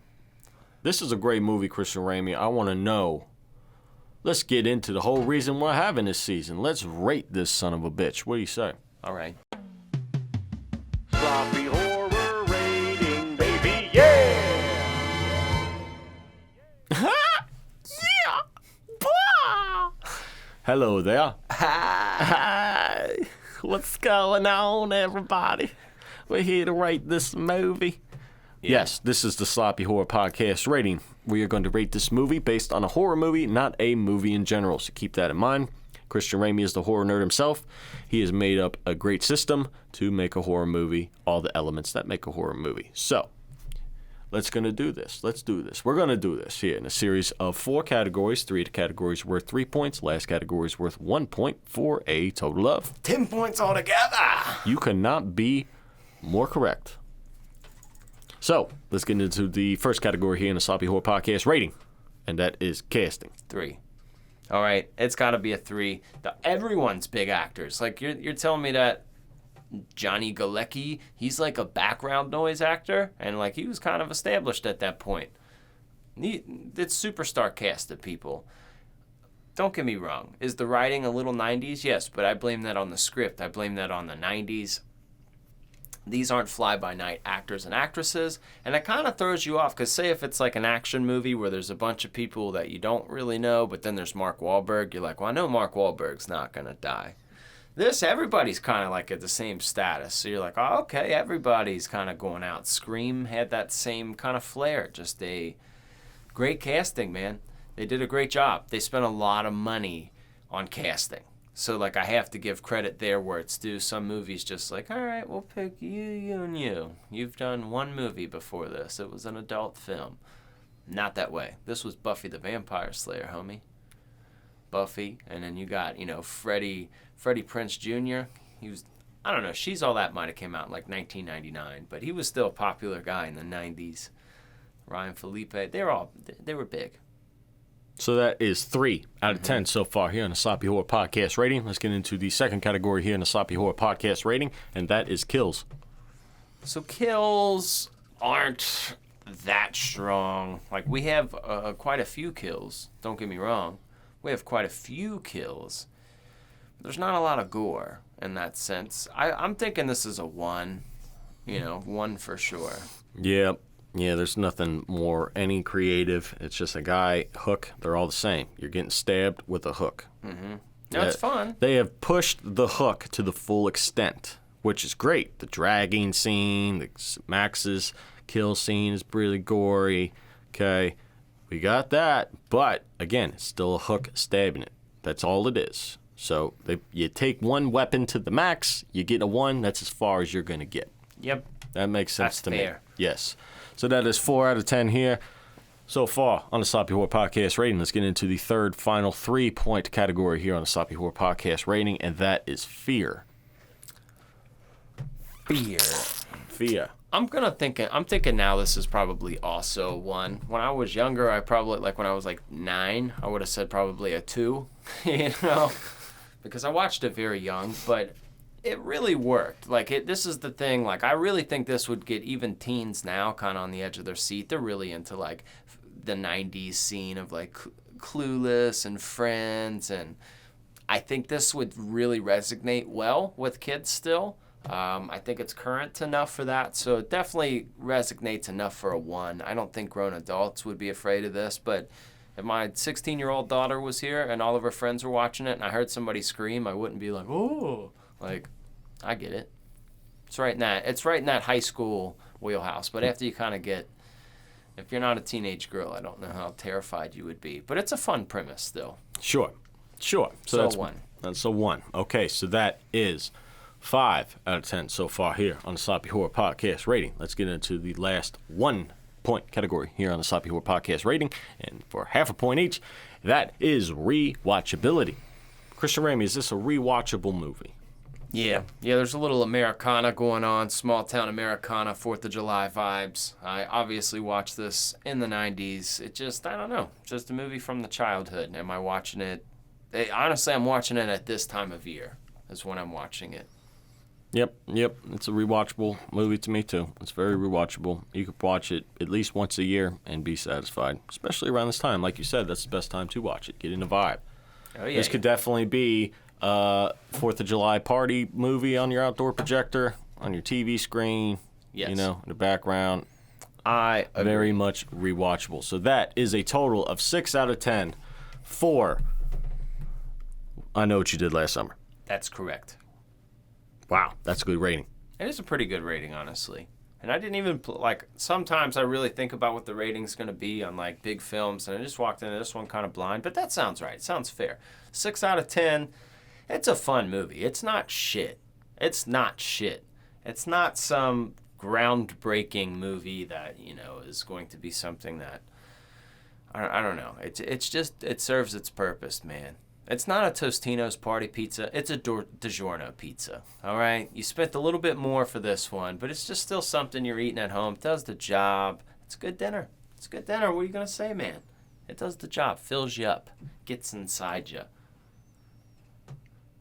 This is a great movie, Christian Ramey. I want to know. Let's get into the whole reason we're having this season. Let's rate this son of a bitch. What do you say? All right. Sloppy horror rating, baby, yeah! Hello there. Hi. Hi. What's going on, everybody? We're here to rate this movie. Yes, this is the Sloppy Horror Podcast rating. We are going to rate this movie based on a horror movie, not a movie in general. So keep that in mind. Christian Ramey is the horror nerd himself. He has made up a great system to make a horror movie, all the elements that make a horror movie. So, let's do this. We're going to do this here in a series of 4 categories. 3 of the categories worth 3 points. Last category is worth 1 point for a total of 10 points altogether. You cannot be more correct. So, let's get into the first category here in the Sloppy Horror Podcast rating, and that is casting. 3. All right, it's got to be a 3. Everyone's big actors. Like, you're telling me that Johnny Galecki, he's like a background noise actor, and like he was kind of established at that point. It's superstar cast of people. Don't get me wrong. Is the writing a little 90s? Yes, but I blame that on the script. I blame that on the 90s. These aren't fly-by-night actors and actresses, and it kind of throws you off, because say if it's like an action movie where there's a bunch of people that you don't really know, but then there's Mark Wahlberg, you're like, well, I know Mark Wahlberg's not going to die. This, everybody's kind of like at the same status, so you're like, oh, okay, everybody's kind of going out. Scream had that same kind of flair, just a great casting, man. They did a great job. They spent a lot of money on casting. So, like, I have to give credit there where it's due. Some movies just like, all right, we'll pick you, and you. You've done one movie before this. It was an adult film. Not that way. This was Buffy the Vampire Slayer, homie. Buffy, and then you got, Freddie Prinze Jr. He was, I don't know, She's All That might have came out in, like, 1999, but he was still a popular guy in the 90s. Ryan Felipe, they were big. So that is 3 out of 10 so far here on the Sloppy Horror Podcast rating. Let's get into the second category here in the Sloppy Horror Podcast rating, and that is kills. So kills aren't that strong. Like, we have quite a few kills. Don't get me wrong. We have quite a few kills. There's not a lot of gore in that sense. I'm thinking this is a 1. 1 for sure. Yeah, there's nothing more any creative. It's just a guy, hook. They're all the same. You're getting stabbed with a hook. Mm-hmm. No, it's fun. They have pushed the hook to the full extent, which is great. The dragging scene, Max's kill scene is really gory. Okay, we got that. But, again, it's still a hook stabbing it. That's all it is. So you take one weapon to the max, you get a 1. That's as far as you're going to get. Yep. That makes sense to fair. me. Yes. So that is 4 out of 10 here so far on the Sloppy Horror Podcast rating. Let's get into the third, final 3-point category here on the Sloppy Horror Podcast rating, and that is fear. Fear. I'm thinking now this is probably also 1. When I was younger, I probably, like when I was like 9, I would have said probably a 2, because I watched it very young, but it really worked. Like, this is the thing. Like, I really think this would get even teens now kind of on the edge of their seat. They're really into, like, the 90s scene of, like, Clueless and Friends. And I think this would really resonate well with kids still. I think it's current enough for that. So it definitely resonates enough for a 1. I don't think grown adults would be afraid of this. But if my 16-year-old daughter was here and all of her friends were watching it and I heard somebody scream, I wouldn't be like, oh. Like, I get it. It's right in that high school wheelhouse. But after you kind of if you're not a teenage girl, I don't know how terrified you would be. But it's a fun premise still. Sure. So that's a 1. That's a 1. Okay, so that is 5 out of 10 so far here on the Sloppy Horror Podcast rating. Let's get into the last 1-point category here on the Sloppy Horror Podcast rating. And for half a point each, that is rewatchability. Christian Ramey, is this a rewatchable movie? Yeah, there's a little Americana going on, small town Americana, 4th of July vibes. I obviously watched this in the 90s. It just, I don't know, just a movie from the childhood. Am I watching it? Honestly, I'm watching it at this time of year is when I'm watching it. Yep. It's a rewatchable movie to me, too. It's very rewatchable. You could watch it at least once a year and be satisfied, especially around this time. Like you said, that's the best time to watch it. Get in the vibe. Oh, yeah. This could definitely be 4th of July party movie on your outdoor projector, on your TV screen, yes. In the background. I agree. Very much rewatchable. So that is a total of 6 out of 10 for I Know What You Did Last Summer. That's correct. Wow, that's a good rating. It is a pretty good rating, honestly. And I didn't even, sometimes I really think about what the rating's going to be on, big films, and I just walked into this one kind of blind, but that sounds right. Sounds fair. 6 out of 10. It's a fun movie. It's not shit. It's not shit. It's not some groundbreaking movie that, is going to be something that, I don't know. It's just, it serves its purpose, man. It's not a Tostino's party pizza. It's a DiGiorno pizza, all right? You spent a little bit more for this one, but it's just still something you're eating at home. It does the job. It's a good dinner. It's a good dinner. What are you going to say, man? It does the job. Fills you up. Gets inside you.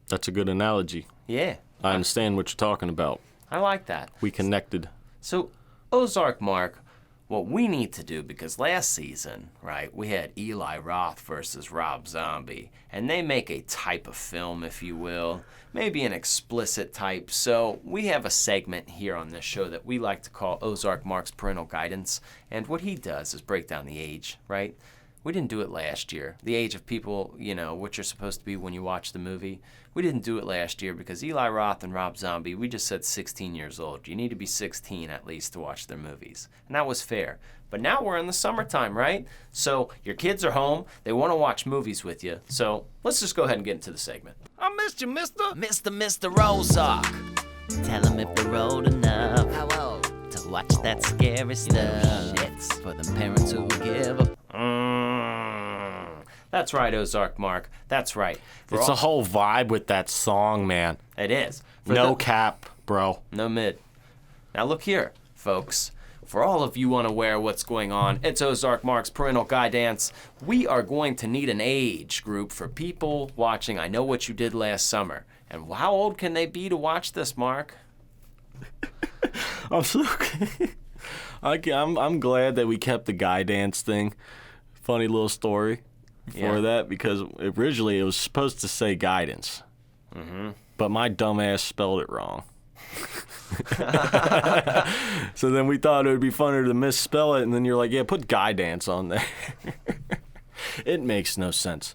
That's a good analogy. Yeah. I understand what you're talking about. I like that. We connected. So, Ozark, Mark, what we need to do, because last season, right, we had Eli Roth versus Rob Zombie, and they make a type of film, if you will, maybe an explicit type. So we have a segment here on this show that we like to call Ozark Mark's Parental Guidance, and what he does is break down the age, right? We didn't do it last year. The age of people, what you're supposed to be when you watch the movie. We didn't do it last year because Eli Roth and Rob Zombie, we just said 16 years old. You need to be 16 at least to watch their movies. And that was fair. But now we're in the summertime, right? So your kids are home. They want to watch movies with you. So let's just go ahead and get into the segment. I missed you, mister. Mr. Ozark. Tell him if they're old enough. How old? To watch that scary stuff. Shit. For the parents who give up. That's right, Ozark Mark. That's right. It's a whole vibe with that song, man. It is. Cap, bro. No mid. Now look here, folks. For all of you unaware what's going on, it's Ozark Mark's Parental Guidance. We are going to need an age group for people watching I Know What You Did Last Summer. And how old can they be to watch this, Mark? I'm glad that we kept the guy dance thing. Funny little story for that, because originally it was supposed to say guidance. Mm-hmm. But my dumbass spelled it wrong. So then we thought it would be funner to misspell it, and then you're like, yeah, put guy dance on there. It makes no sense.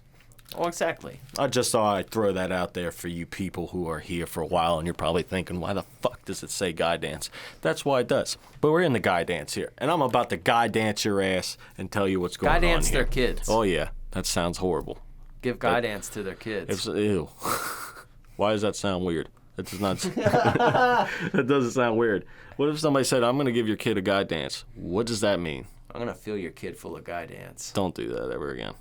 Oh, exactly. I just thought I'd throw that out there for you people who are here for a while, and you're probably thinking, why the fuck does it say guy dance? That's why it does. But we're in the guy dance here, and I'm about to guy dance your ass and tell you what's going on here. Guy dance their kids. Oh, yeah. That sounds horrible. Give guy dance to their kids. Ew. Why does that sound weird? That does not. That doesn't sound weird. What if somebody said, I'm going to give your kid a guy dance? What does that mean? I'm going to fill your kid full of guy dance. Don't do that ever again.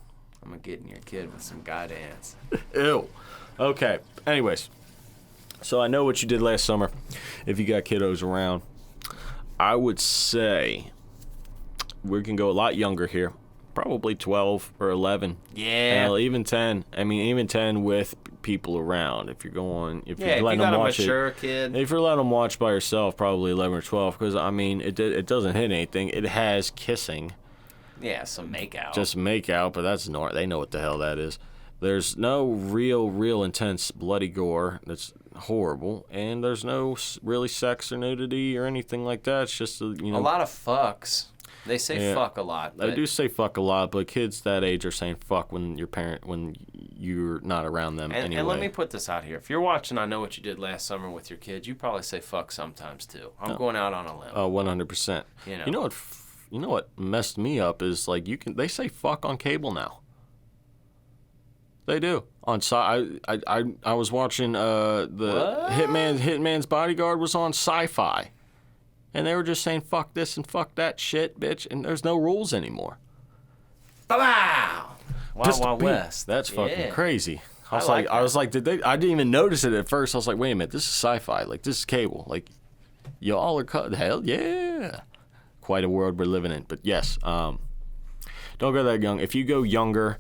I'm going to get in your kid with some guy dance. Ew. Okay. Anyways. So I Know What You Did Last Summer. If you got kiddos around, I would say we can go a lot younger here. Probably 12 or 11. Yeah. Hell, even 10. I mean, even 10 with people around. If you're going, if yeah, you're letting if you them got watch a mature kid. If you're letting them watch by yourself, probably 11 or 12. Because I mean, it doesn't hit anything. It has kissing. Yeah, some makeout. Just makeout, but that's not. They know what the hell that is. There's no real intense bloody gore. That's horrible, and there's no really sex or nudity or anything like that. It's just a lot of fucks. They say fuck a lot. They do say fuck a lot, but kids that age are saying fuck when you're not around them anyway. And let me put this out here. If you're watching I Know What You Did Last Summer with your kids, you probably say fuck sometimes too. I'm going out on a limb. Oh, 100%. You know what messed me up is they say fuck on cable now. They do. I was watching the Hitman's Bodyguard was on Sci-Fi. And they were just saying, fuck this and fuck that shit, bitch. And there's no rules anymore. Wow. Wild West. That's fucking crazy. I was like, I didn't even notice it at first. I was like, wait a minute, this is sci-fi. Like, this is cable. Like, y'all are cut. Hell yeah. Quite a world we're living in. But yes, don't go that young. If you go younger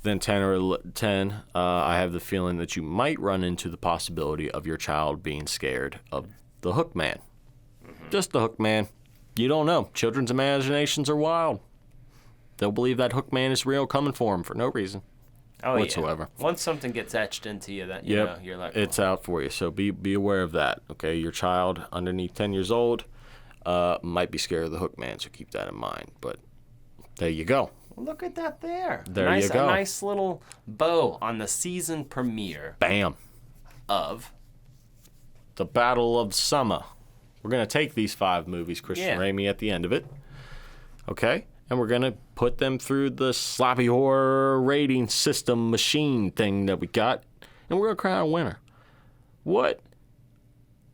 than 10, I have the feeling that you might run into the possibility of your child being scared of the Hook Man. Just the Hook Man. You don't know. Children's imaginations are wild. They'll believe that Hook Man is real, coming for them for no reason whatsoever. Yeah. Once something gets etched into you, that you know, you're like, it's out for you. So be aware of that. Okay, your child underneath 10 years old might be scared of the Hook Man, so keep that in mind. But there you go. Look at that there. There you go. A nice little bow on the season premiere Bam. of The Battle of Summer. We're going to take these 5 movies, Christian Ramey, at the end of it. Okay? And we're going to put them through the sloppy horror rating system machine thing that we got. And we're going to crown a winner. What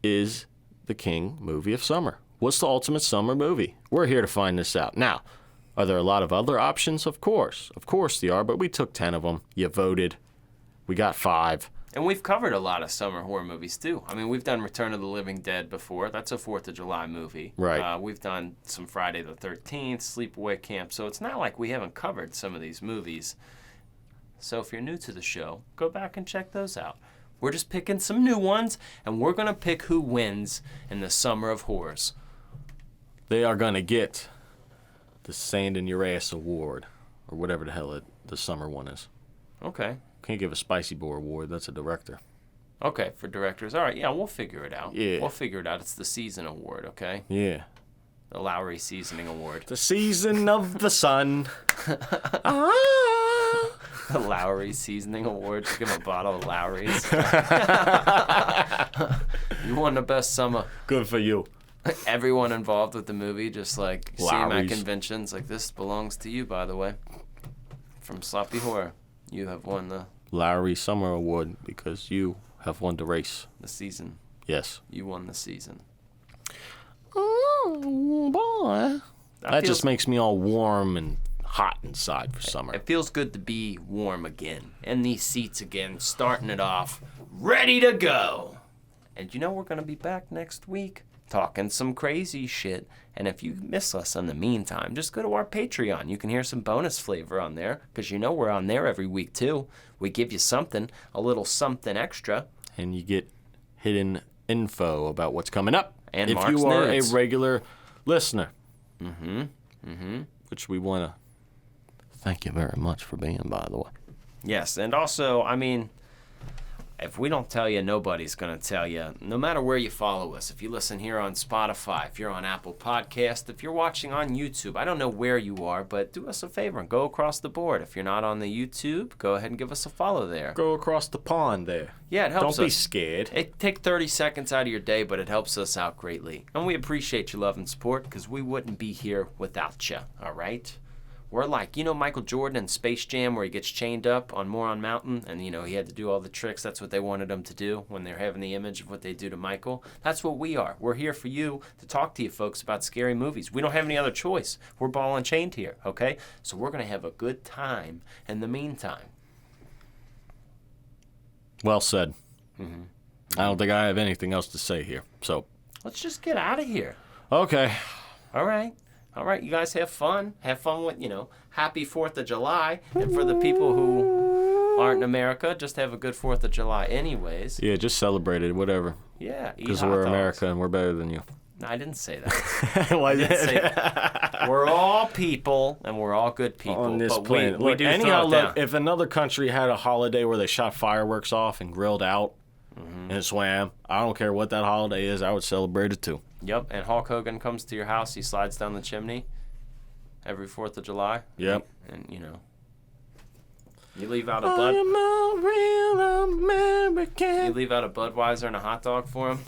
is the King movie of summer? What's the ultimate summer movie? We're here to find this out. Now, are there a lot of other options? Of course. Of course there are, but we took 10 of them. You voted. We got 5. And we've covered a lot of summer horror movies, too. I mean, we've done Return of the Living Dead before. That's a 4th of July movie. Right. We've done some Friday the 13th, Sleepaway Camp. So it's not like we haven't covered some of these movies. So if you're new to the show, go back and check those out. We're just picking some new ones, and we're going to pick who wins in the Summer of Horrors. They are going to get the Sand in Your Ass Award, or whatever the hell the summer one is. Okay. Can't give a Spicy Boy Award. That's a director. Okay, for directors. All right, yeah, we'll figure it out. Yeah. We'll figure it out. It's the Season Award, okay? Yeah. The Lowry Seasoning Award. The Season of the Sun. The Lowry Seasoning Award. Just give him a bottle of Lowry's. You won the best summer. Good for you. Everyone involved with the movie just like see him at Lowry's. conventions like, this belongs to you, by the way. From Sloppy Horror. You have won the Lowry Summer Award because you have won the race. season. Yes. You won the season. Oh, boy. That feels- just makes me all warm and hot inside for summer. It feels good to be warm again. In these seats again, starting it off, ready to go. And you know we're going to be back next week talking some crazy shit. And if you miss us in the meantime, just go to our Patreon. You can hear some bonus flavor on there because you know we're on there every week too. We give you something, a little something extra. And you get hidden info about what's coming up. And if Mark's you are notes. a regular listener. Which we want to thank you very much for being, by the way. Yes, and also, I mean, if we don't tell you, nobody's going to tell you. No matter where you follow us, if you listen here on Spotify, if you're on Apple Podcast, if you're watching on YouTube, I don't know where you are, but do us a favor and go across the board. If you're not on the YouTube, go ahead and give us a follow there. Go across the pond there. Yeah, it helps Don't be us. scared. It take 30 seconds out of your day, but it helps us out greatly. And we appreciate your love and support because we wouldn't be here without you, all right? We're like, you know Michael Jordan in Space Jam where he gets chained up on Moron Mountain and, you know, he had to do all the tricks. That's what they wanted him to do when they're having the image of what they do to Michael. That's what we are. We're here for you to talk to you folks about scary movies. We don't have any other choice. We're ball and chained here, okay? So we're going to have a good time in the meantime. Well said. I don't think I have anything else to say here. So, Let's just get out of here. okay. All right. All right, you guys have fun. Have fun with, you know, happy 4th of July. And for the people who aren't in America, just have a good 4th of July anyways. Yeah, just celebrate it, whatever. Yeah, eat Because hot we're dogs. America and we're better than you. No, I didn't say that. Why I didn't say that. We're all people, and we're all good people. on this but planet. we Look, do anyhow, throw it look, down. if another country had a holiday where they shot fireworks off and grilled out and swam, I don't care what that holiday is, I would celebrate it too. Yep, and Hulk Hogan comes to your house, he slides down the chimney every 4th of July. Yep. And, you know, you leave out a I Bud. am a real American. You leave out a Budweiser and a hot dog for him.